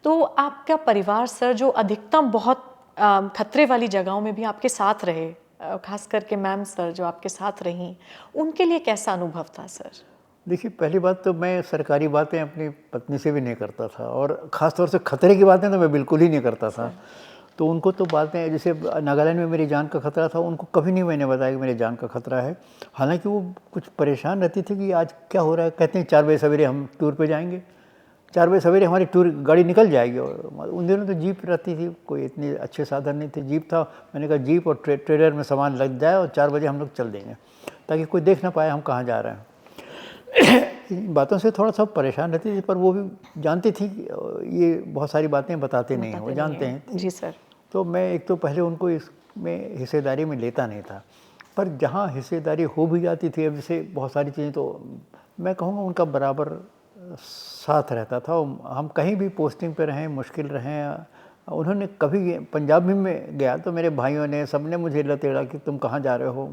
तो आपका परिवार सर, जो अधिकतम बहुत खतरे वाली जगहों में भी आपके साथ रहे, खास करके मैम सर जो आपके साथ रहीं, उनके लिए कैसा अनुभव था सर? देखिए, पहली बात तो मैं सरकारी बातें अपनी पत्नी से भी नहीं करता था, और ख़ास तौर से खतरे की बातें तो मैं बिल्कुल ही नहीं करता था। तो उनको तो बातें, जैसे नागालैंड में मेरी जान का खतरा था, उनको कभी नहीं मैंने बताया कि मेरी जान का खतरा है। हालांकि वो कुछ परेशान रहती थी कि आज क्या हो रहा है। कहते हैं 4 बजे सवेरे हम टूर पे जाएंगे, 4 बजे सवेरे हमारी टूर गाड़ी निकल जाएगी। और उन दिनों तो जीप रहती थी, कोई इतने अच्छे साधन नहीं थे, जीप था। मैंने कहा जीप और ट्रेलर में सामान लग जाए और 4 बजे हम लोग चल देंगे, ताकि कोई देख ना पाए हम कहाँ जा रहे हैं। इन बातों से थोड़ा सा परेशान रहती थी, पर वो भी जानती थी कि ये बहुत सारी बातें बताते नहीं हैं, वो जानते हैं। जी सर। तो मैं एक तो पहले उनको इसमें हिस्सेदारी में लेता नहीं था, पर जहाँ हिस्सेदारी हो भी जाती थी, अब जैसे बहुत सारी चीज़ें, तो मैं कहूँगा उनका बराबर साथ रहता था। हम कहीं भी पोस्टिंग पे रहें, मुश्किल रहें, उन्होंने कभी, पंजाब में गया तो मेरे भाइयों ने, सबने मुझे लतेड़ा कि तुम कहाँ जा रहे हो,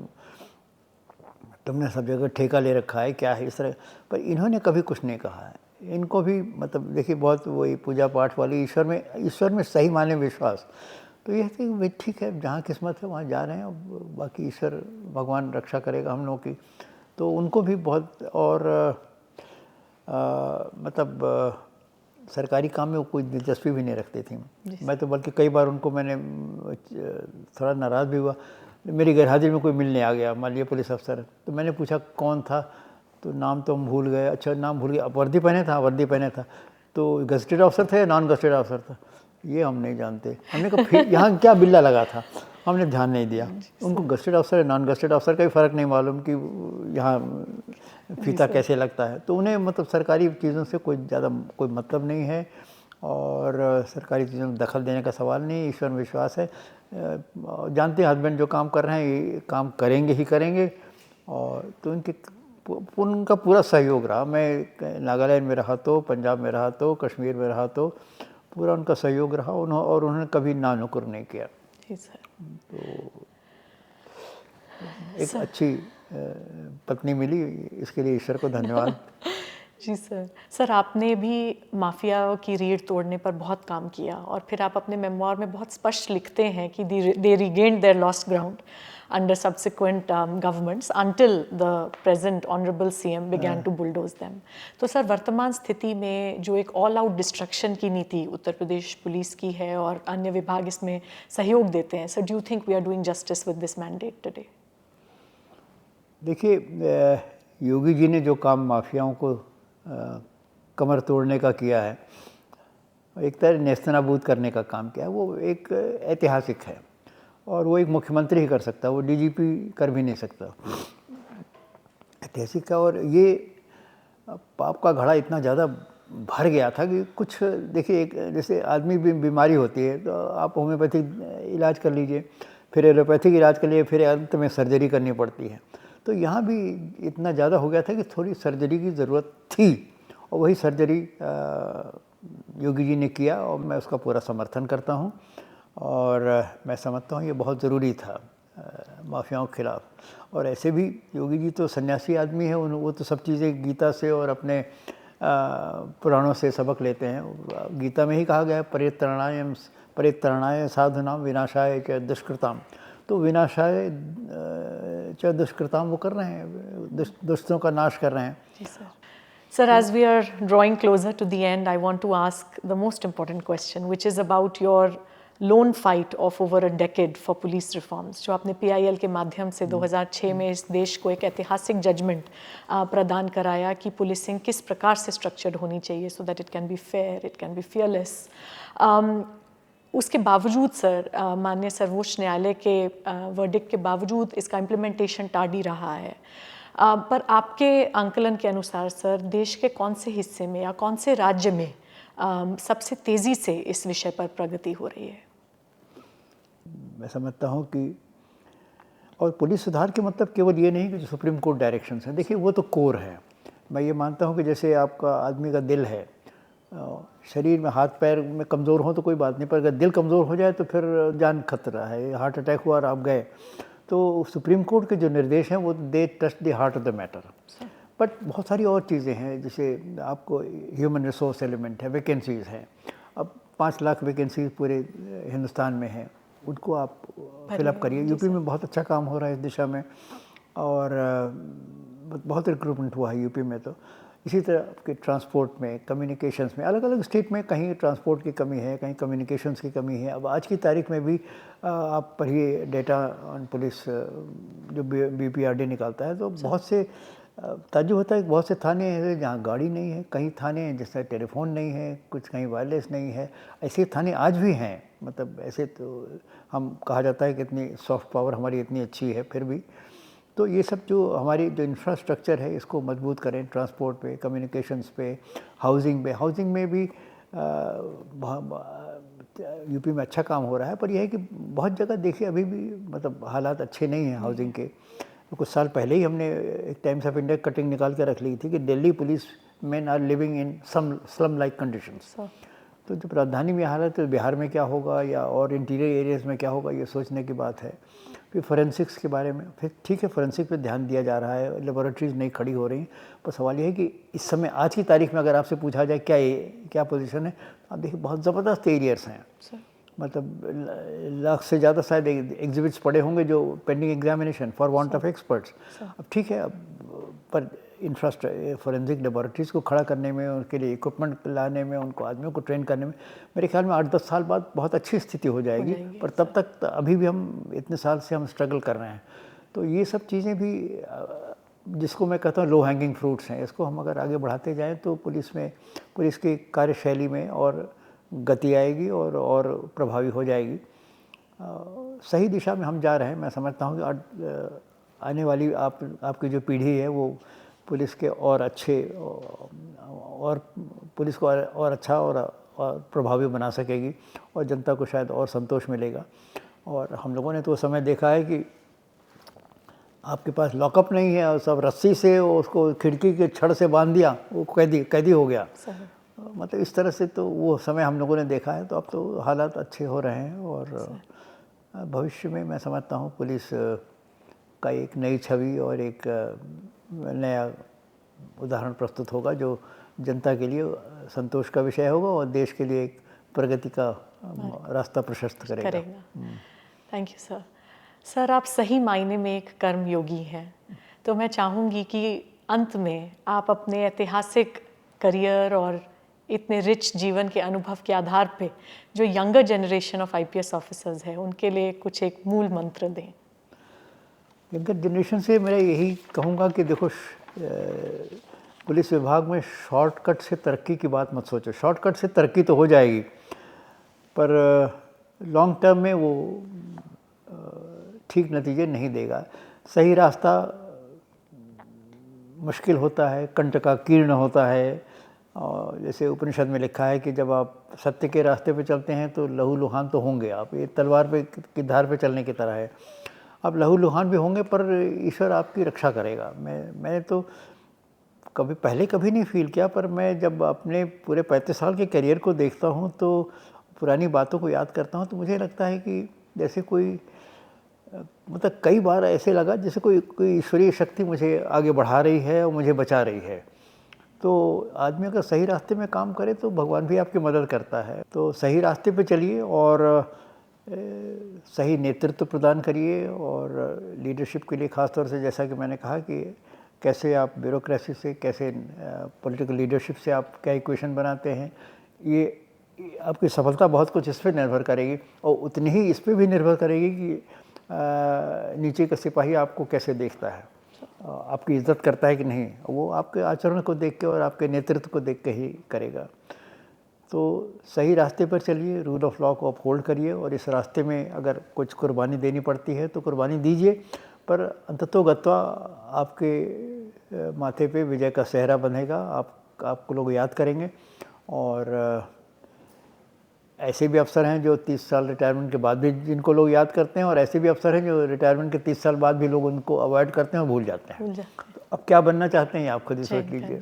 तुमने सब जगह ठेका ले रखा है, क्या है इस तरह। पर इन्होंने कभी कुछ नहीं कहा है। इनको भी मतलब देखिए बहुत वही पूजा पाठ वाली, ईश्वर में सही माने विश्वास। तो ये थे भाई ठीक है, जहाँ किस्मत है वहाँ जा रहे हैं, बाकी ईश्वर भगवान रक्षा करेगा हम लोगों की। तो उनको भी बहुत, और मतलब सरकारी काम में वो कोई दिलचस्पी भी नहीं रखती थी। मैं तो बल्कि कई बार उनको मैंने थोड़ा नाराज़ भी हुआ। मेरी गैरहाजिरी में कोई मिलने आ गया, मान लिया पुलिस अफसर, तो मैंने पूछा कौन था, तो नाम तो हम भूल गए। अच्छा नाम भूल गए, अब वर्दी पहने था, वर्दी पहने था, तो गजटेड अफसर था या नॉन गजटेड अफसर था, ये हम नहीं जानते। हमने कहा फिर यहाँ क्या बिल्ला लगा था, हमने ध्यान नहीं दिया। उनको गजटेड अफसर नॉन गजटेड अफसर का भी फ़र्क नहीं मालूम कि यहाँ फीता कैसे लगता है। तो उन्हें मतलब सरकारी चीज़ों से कोई ज़्यादा कोई मतलब नहीं है, और सरकारी चीज़ों में दखल देने का सवाल नहीं। ईश्वर में विश्वास है, जानते हैं हस्बैंड जो काम कर रहे हैं ये काम करेंगे ही करेंगे, और तो उनका पूरा सहयोग रहा। मैं नागालैंड में रहा तो, पंजाब में रहा तो, कश्मीर में रहा तो, पूरा उनका सहयोग रहा, और उन्होंने कभी ना नुकुर नहीं किया। जी सर। तो एक अच्छी पत्नी मिली, इसके लिए ईश्वर को धन्यवाद। जी सर। सर आपने भी माफिया की रीढ़ तोड़ने पर बहुत काम किया, और फिर आप अपने मेमोर में बहुत स्पष्ट लिखते हैं कि they regained their lost ground under subsequent governments until the present honorable CM began to bulldoze them. तो सर वर्तमान स्थिति में जो एक ऑल आउट डिस्ट्रक्शन की नीति उत्तर प्रदेश पुलिस की है और अन्य विभाग इसमें सहयोग देते हैं, sir do you think we are doing justice with this mandate today? देखिए, योगी जी ने जो काम माफियाओं को कमर तोड़ने का किया है, एक तरह नेस्तनाबूद करने का काम किया है, वो एक ऐतिहासिक है, और वो एक मुख्यमंत्री ही कर सकता है, वो डीजीपी कर भी नहीं सकता। ऐतिहासिक है, और ये पाप का घड़ा इतना ज़्यादा भर गया था कि कुछ देखिए, एक जैसे आदमी बीमारी होती है तो आप होम्योपैथिक इलाज कर लीजिए, फिर एलोपैथिक इलाज कर लीजिए, फिर अंत में सर्जरी करनी पड़ती है। तो यहाँ भी इतना ज़्यादा हो गया था कि थोड़ी सर्जरी की ज़रूरत थी, और वही सर्जरी योगी जी ने किया, और मैं उसका पूरा समर्थन करता हूँ, और मैं समझता हूँ ये बहुत ज़रूरी था माफियाओं के खिलाफ। और ऐसे भी योगी जी तो सन्यासी आदमी है, वो तो सब चीज़ें गीता से और अपने पुराणों से सबक लेते हैं। गीता में ही कहा गया है परित्रणाय साधुनाम विनाशाय च दुष्कृताम, तो विनाशाय च दुष्कृताम वो कर रहे हैं, दुष्टों का नाश कर रहे हैं। Sir, as we are drawing closer to the end, I want to ask the most important question, which is about your lone fight of over a decade for police reforms, जो आपने PIL के माध्यम से 2006 में इस देश को एक ऐतिहासिक जजमेंट प्रदान कराया कि पुलिसिंग किस प्रकार से स्ट्रक्चर्ड होनी चाहिए, so that it can be fair, it can be fearless. उसके बावजूद सर, माननीय सर्वोच्च न्यायालय के वर्डिक्ट के बावजूद इसका इम्प्लीमेंटेशन टार्डी रहा है। पर आपके आंकलन के अनुसार सर, देश के कौन से हिस्से में या कौन से राज्य में सबसे तेज़ी से इस विषय पर प्रगति हो रही है? मैं समझता हूँ कि, और पुलिस सुधार के मतलब केवल ये नहीं कि जो सुप्रीम कोर्ट डायरेक्शंस हैं, देखिए वो तो कोर है। मैं ये मानता हूँ कि जैसे आपका आदमी का दिल है, शरीर में हाथ पैर में कमज़ोर हो तो कोई बात नहीं, पर अगर दिल कमज़ोर हो जाए तो फिर जान खतरा है, हार्ट अटैक हुआ और आप गए। तो सुप्रीम कोर्ट के जो निर्देश हैं वो they touch the heart of the matter. But बहुत सारी और चीज़ें हैं, जैसे आपको ह्यूमन रिसोर्स एलिमेंट है, वैकेंसीज़ हैं। अब 5 लाख वैकेंसीज पूरे हिंदुस्तान में हैं, उनको आप फिलअप करिए। यूपी में बहुत अच्छा काम हो रहा है इस दिशा में, और बहुत रिक्रूटमेंट हुआ है यूपी में। तो इसी तरह आपके ट्रांसपोर्ट में, कम्युनिकेशंस में, अलग अलग स्टेट में कहीं ट्रांसपोर्ट की कमी है, कहीं कम्युनिकेशंस की कमी है। अब आज की तारीख में भी आप पढ़िए डेटा ऑन पुलिस जो BPRD निकालता है, तो बहुत से ताज्जुब होता है कि बहुत से थाने हैं जहाँ गाड़ी नहीं है, कहीं थाने हैं जिसमें टेलीफोन नहीं है, कुछ कहीं वायरलेस नहीं है। ऐसे थाने आज भी हैं, मतलब ऐसे तो हम कहा जाता है कि इतनी सॉफ्ट पावर हमारी इतनी अच्छी है, फिर भी तो ये सब जो हमारी जो इंफ्रास्ट्रक्चर है इसको मजबूत करें, ट्रांसपोर्ट पे, कम्युनिकेशंस पे, हाउसिंग पे। हाउसिंग में भी यूपी में अच्छा काम हो रहा है, पर यह है कि बहुत जगह देखिए अभी भी मतलब हालात अच्छे नहीं हैं हाउसिंग के। तो कुछ साल पहले ही हमने एक टाइम्स ऑफ इंडिया कटिंग निकाल के रख ली थी कि Delhi police men are living in slum like conditions. तो जब राजधानी में हालत तो बिहार में क्या होगा या और इंटीरियर एरियाज़ में क्या होगा, ये सोचने की बात है। फिर फोरेंसिक्स के बारे में, फिर ठीक है फोरेंसिक पे ध्यान दिया जा रहा है, लेबोरेटरीज नहीं खड़ी हो रही, पर सवाल ये है कि इस समय आज की तारीख में अगर आपसे पूछा जाए क्या पोजीशन है, तो आप देखिए बहुत ज़बरदस्त एरियर्स हैं। मतलब लाख से ज़्यादा शायद एग्जिबिट्स पड़े होंगे जो pending examination for want of experts. अब ठीक है, अब पर फॉरेंसिक लेबोरेटरीज़ को खड़ा करने में, उनके लिए इक्विपमेंट लाने में, उनको आदमियों को ट्रेन करने में मेरे ख्याल में 8-10 साल बाद बहुत अच्छी स्थिति हो जाएगी। पर तब तक अभी भी हम इतने साल से हम स्ट्रगल कर रहे हैं। तो ये सब चीज़ें भी जिसको मैं कहता हूँ लो हैंगिंग फ्रूट्स हैं, इसको हम अगर आगे बढ़ाते जाएँ तो पुलिस की कार्यशैली में और गति आएगी और प्रभावी हो जाएगी। सही दिशा में हम जा रहे हैं। मैं समझता हूँ कि आने वाली आपकी जो पीढ़ी है वो पुलिस के और अच्छे और पुलिस को और अच्छा और प्रभावी बना सकेगी और जनता को शायद और संतोष मिलेगा। और हम लोगों ने तो समय देखा है कि आपके पास लॉकअप नहीं है और सब रस्सी से उसको खिड़की के छड़ से बांध दिया, वो कैदी हो गया। मतलब इस तरह से तो वो समय हम लोगों ने देखा है। तो अब तो हालात अच्छे हो रहे हैं और भविष्य में मैं समझता हूँ पुलिस का एक नई छवि और एक नया उदाहरण प्रस्तुत होगा जो जनता के लिए संतोष का विषय होगा और देश के लिए एक प्रगति का रास्ता प्रशस्त करेगा। Thank you sir. सर, आप सही मायने में एक कर्मयोगी हैं। तो मैं चाहूँगी कि अंत में आप अपने ऐतिहासिक करियर और इतने रिच जीवन के अनुभव के आधार पे जो younger generation of IPS officers है उनके लिए कुछ एक मूल मंत्र दें। यंगर जनरेशन से मैं यही कहूँगा कि देखो, पुलिस विभाग में शॉर्टकट से तरक्की की बात मत सोचो। शॉर्टकट से तरक्की तो हो जाएगी पर लॉन्ग टर्म में वो ठीक नतीजे नहीं देगा। सही रास्ता मुश्किल होता है, कंटकाकीर्ण होता है। और जैसे उपनिषद में लिखा है कि जब आप सत्य के रास्ते पे चलते हैं तो लहूलुहान तो होंगे। आप ये तलवार पे की धार पे चलने की तरह है। आप लहूलुहान भी होंगे पर ईश्वर आपकी रक्षा करेगा। मैंने तो कभी नहीं फील किया, पर मैं जब अपने पूरे 35 साल के करियर को देखता हूँ तो पुरानी बातों को याद करता हूँ तो मुझे लगता है कि जैसे कोई मतलब कई बार ऐसे लगा जैसे कोई ईश्वरीय शक्ति मुझे आगे बढ़ा रही है और मुझे बचा रही है। तो आदमी अगर सही रास्ते में काम करे तो भगवान भी आपकी मदद करता है। तो सही रास्ते पे चलिए और सही नेतृत्व प्रदान करिए। और लीडरशिप के लिए ख़ास तौर से जैसा कि मैंने कहा कि कैसे आप ब्यूरोक्रेसी से, कैसे पॉलिटिकल लीडरशिप से आप क्या इक्वेशन बनाते हैं, ये आपकी सफलता बहुत कुछ इस पर निर्भर करेगी। और उतनी ही इस पर भी निर्भर करेगी कि नीचे का सिपाही आपको कैसे देखता है, आपकी इज्जत करता है कि नहीं। वो आपके आचरण को देख के और आपके नेतृत्व को देख के ही करेगा। तो सही रास्ते पर चलिए, रूल ऑफ लॉ को अपहोल्ड करिए और इस रास्ते में अगर कुछ कुर्बानी देनी पड़ती है तो कुर्बानी दीजिए। पर अंततोगत्वा आपके माथे पे विजय का सेहरा बंधेगा। आपको लोग याद करेंगे। और ऐसे भी अफसर हैं जो 30 साल रिटायरमेंट के बाद भी जिनको लोग याद करते हैं और ऐसे भी अफसर हैं जो रिटायरमेंट के 30 साल बाद भी लोग उनको अवॉइड करते हैं और भूल जाते हैं। तो अब क्या बनना चाहते हैं आप खुद ही सोच लीजिए।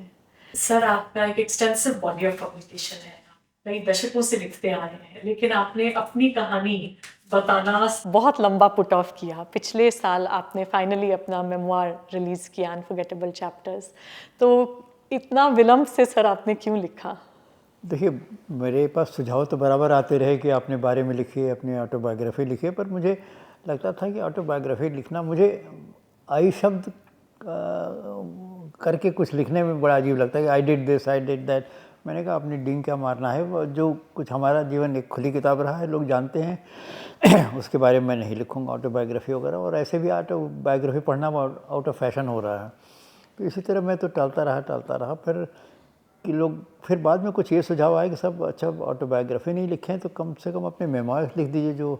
सर, आपका एक एक्सटेंसिव बॉडी ऑफ पब्लिकेशन है, कई दशकों से लिखते आ रहे हैं, लेकिन आपने अपनी कहानी बताना बहुत लंबा पुट ऑफ किया। पिछले साल आपने फाइनली अपना मेमोir रिलीज़ किया, अनफॉरगेटेबल चैप्टर्स। तो इतना विलंब से सर आपने क्यों लिखा? देखिए, मेरे पास सुझाव तो बराबर आते रहे कि अपने बारे में लिखिए, अपनी ऑटोबायोग्राफी लिखिए। पर मुझे लगता था कि ऑटोबायोग्राफी लिखना, मुझे आई शब्द करके कुछ लिखने में बड़ा अजीब लगता है कि I did this, I did that. मैंने कहा अपनी डींग क्या मारना है, जो कुछ हमारा जीवन एक खुली किताब रहा है, लोग जानते हैं उसके बारे में मैं नहीं लिखूँगा ऑटोबायोग्राफी वगैरह। और ऐसे भी ऑटोबायोग्राफी पढ़ना आउट ऑफ फैशन हो रहा है। तो इसी तरह मैं तो टालता रहा। फिर कि लोग फिर बाद में कुछ ये सुझाव आए कि सब अच्छा ऑटोबायोग्राफी नहीं लिखें तो कम से कम अपने मेमोइर्स लिख दीजिए जो।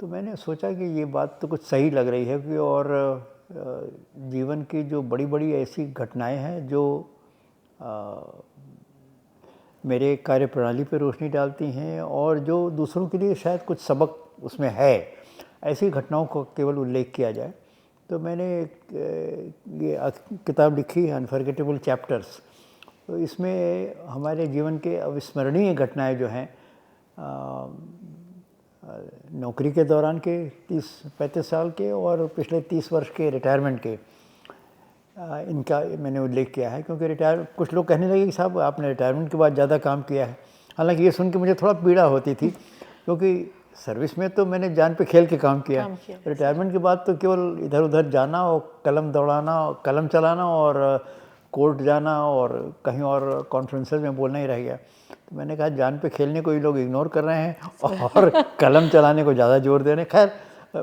तो मैंने सोचा कि ये बात तो कुछ सही लग रही है कि और जीवन की जो बड़ी ऐसी घटनाएं हैं जो मेरे कार्यप्रणाली पर रोशनी डालती हैं और जो दूसरों के लिए शायद कुछ सबक उसमें है, ऐसी घटनाओं को केवल उल्लेख किया जाए। तो मैंने ये किताब लिखी, अनफॉरगेटेबल चैप्टर्स। तो इसमें हमारे जीवन के अविस्मरणीय घटनाएं जो हैं, नौकरी के दौरान के 30-35 साल के और पिछले 30 वर्ष के रिटायरमेंट के, इनका मैंने उल्लेख किया है। क्योंकि कुछ लोग कहने लगे कि साहब आपने रिटायरमेंट के बाद ज़्यादा काम किया है। हालांकि ये सुन के मुझे थोड़ा पीड़ा होती थी, क्योंकि सर्विस में तो मैंने जान पे खेल के काम किया। रिटायरमेंट के बाद तो केवल इधर उधर जाना और कलम दौड़ाना, कलम चलाना और कोर्ट जाना और कहीं और कॉन्फ्रेंसेस में बोलना ही रह गया। तो मैंने कहा जान पे खेलने को ये लोग इग्नोर कर रहे हैं और कलम चलाने को ज़्यादा जोर दे रहे हैं। खैर,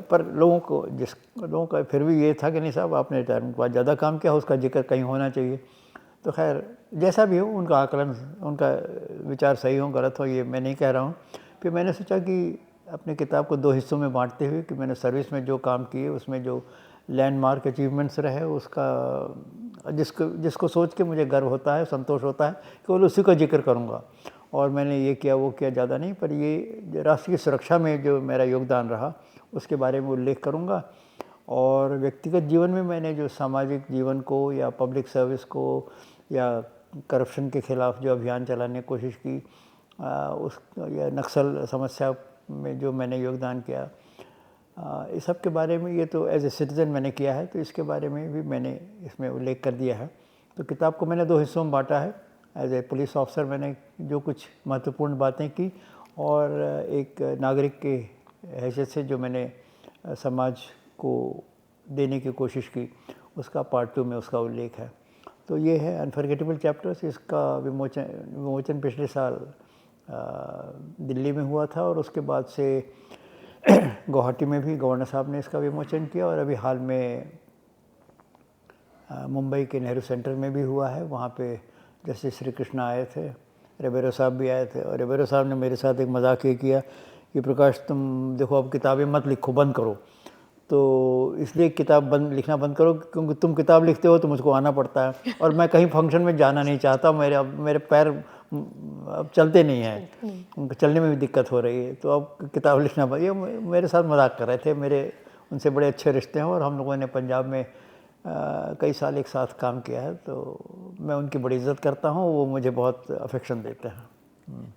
पर लोगों का फिर भी ये था कि नहीं साहब, आपने रिटायरमेंट के बाद ज़्यादा काम किया, उसका जिक्र कहीं होना चाहिए। तो खैर, जैसा भी हो, उनका आकलन, उनका विचार सही हो गलत हो ये मैं नहीं कह रहा हूँ। फिर मैंने सोचा कि अपने किताब को 2 हिस्सों में बांटते हुए कि मैंने सर्विस में जो काम किए उसमें जो लैंडमार्क अचीवमेंट्स रहे उसका जिसको सोच के मुझे गर्व होता है, संतोष होता है, केवल उसी का जिक्र करूँगा। और मैंने ये किया वो किया ज़्यादा नहीं, पर ये राष्ट्रीय सुरक्षा में जो मेरा योगदान रहा उसके बारे में उल्लेख करूँगा। और व्यक्तिगत जीवन में मैंने जो सामाजिक जीवन को या पब्लिक सर्विस को या करप्शन के ख़िलाफ़ जो अभियान चलाने की कोशिश की, उस या नक्सल समस्या में जो मैंने योगदान किया, इस सब के बारे में, ये तो एज ए सिटीज़न मैंने किया है, तो इसके बारे में भी मैंने इसमें उल्लेख कर दिया है। तो किताब को मैंने 2 हिस्सों में बांटा है। एज ए पुलिस ऑफिसर मैंने जो कुछ महत्वपूर्ण बातें की और एक नागरिक के हैसियत से जो मैंने समाज को देने की कोशिश की, उसका पार्ट 2 में उसका उल्लेख है। तो ये है अनफॉरगेटेबल चैप्टर्स। इसका विमोचन पिछले साल दिल्ली में हुआ था और उसके बाद से गुवाहाटी में भी गवर्नर साहब ने इसका विमोचन किया और अभी हाल में मुंबई के नेहरू सेंटर में भी हुआ है। वहाँ पे जस्टिस श्री कृष्णा आए थे, रिबेरो साहब भी आए थे और रिबेरो साहब ने मेरे साथ एक मजाक ये किया कि प्रकाश, तुम देखो अब किताबें मत लिखो, बंद करो। तो इसलिए किताब लिखना बंद करो क्योंकि तुम किताब लिखते हो तो मुझको आना पड़ता है और मैं कहीं फंक्शन में जाना नहीं चाहता। मेरे पैर अब चलते नहीं हैं, चलने में भी दिक्कत हो रही है, तो अब किताब लिखना ये मेरे साथ मजाक कर रहे थे। मेरे उनसे बड़े अच्छे रिश्ते हैं और हम लोगों ने पंजाब में कई साल एक साथ काम किया है, तो मैं उनकी बड़ी इज़्ज़त करता हूँ, वो मुझे बहुत अफेक्शन देते हैं।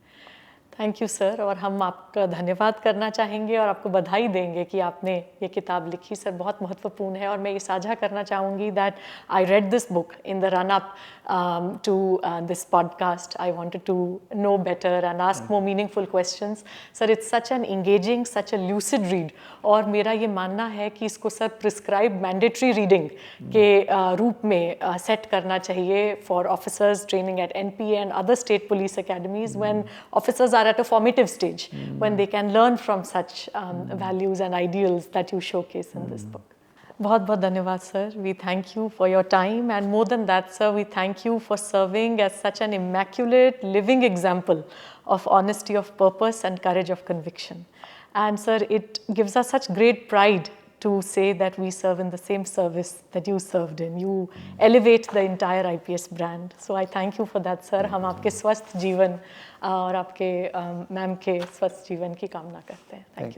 Thank you sir. और हम आपका धन्यवाद करना चाहेंगे और आपको बधाई देंगे कि आपने ये किताब लिखी। सर बहुत महत्वपूर्ण है और मैं ये साझा करना चाहूँगी that I read this book in the run up to this podcast. I wanted to know better and ask more meaningful questions. Sir it's such an engaging, such a lucid read और मेरा ये मानना है कि इसको sir prescribe mandatory reading के रूप में सेट करना चाहिए for officers training at NPA and other state police academies when officers are at a formative stage when they can learn from such values and ideals that you showcase in this book. बहुत बहुत धन्यवाद sir. We thank you for your time and more than that sir, we thank you for serving as such an immaculate living example of honesty of purpose and courage of conviction. And sir, it gives us such great pride to say that we serve in the same service that you served in. You elevate the entire IPS brand. So I thank you for that, sir. हम आपके स्वस्थ जीवन और आपके ma'am के स्वस्थ जीवन की कामना करते हैं. Thank you.